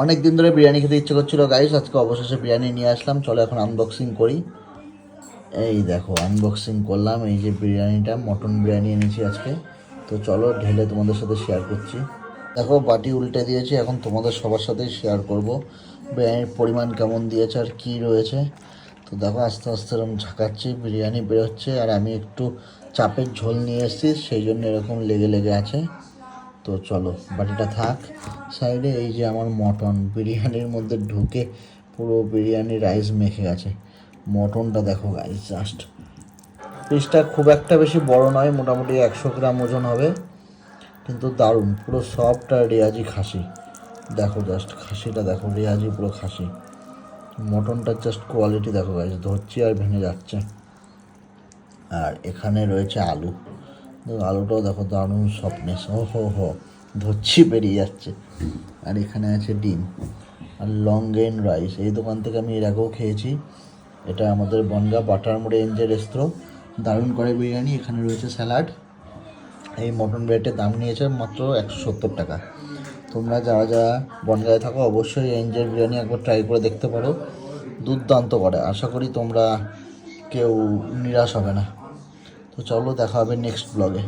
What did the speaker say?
অনেক দিন ধরে বিরিয়ানি খেতে ইচ্ছে করছিল গাইস, আজকে অবশেষে বিরিয়ানি নিয়ে আসলাম। চলো এখন আনবক্সিং করি। এই দেখো আনবক্সিং করলাম, এই যে বিরিয়ানিটা, মটন বিরিয়ানি এনেছি আজকে। তো চলো ঢেলে তোমাদের সাথে শেয়ার করছি। দেখো বাটি উল্টে দিয়েছি, এখন তোমাদের সবার সাথেই শেয়ার করব বিরিয়ানির পরিমাণ কেমন দিয়েছে আর কি রয়েছে। তো দেখো আস্তে আস্তে এরকম ঝাঁকাচ্ছি, বিরিয়ানি বেরোচ্ছে। আর আমি একটু চাপের ঝোল নিয়ে এসেছি, সেই জন্য এরকম লেগে লেগে আছে। তো চলো বাটিটা থাক সাইডে। এই যে আমার মটন বিরিয়ানির মধ্যে ঢুকে পুরো বিরিয়ানি রাইস মেখে গেছে। মটনটা দেখো গাইস, জাস্ট পিসটা খুব একটা বেশি বড় নয়, মোটামুটি 100 গ্রাম ওজন হবে, কিন্তু দারুণ, পুরো সফট আর রেয়াজি খাসি। দেখো জাস্ট খাসিটা দেখো, রেয়াজি পুরো খাসি। মটনটার জাস্ট কোয়ালিটি দেখো গাইস, ধরছি আর ভেঙে যাচ্ছে। আর এখানে রয়েছে আলু, আলুটাও দেখো দারুণ সফটনেস, ও হো হো, ধরছি বেরিয়ে যাচ্ছে। আর এখানে আছে ডিম আর লং গ্রেন রাইস। এই দোকান থেকে আমি এর আগেও খেয়েছি, এটা আমাদের বনগা বাটার মোড়ে এনজে রেস্ট্রো, দারুণ করে বিরিয়ানি। এখানে রয়েছে স্যালাড। এই মটন ব্রেডের দাম নিয়েছে মাত্র 170 টাকা। তোমরা যারা যারা বনগাঁয়ে থাকো অবশ্যই এনজের বিরিয়ানি একবার ট্রাই করে দেখতে পারো, দুর্দান্ত করে। আশা করি তোমরা কেউ নিরাশ হবে না। তো চলো দেখা হবে নেক্সট ব্লগে।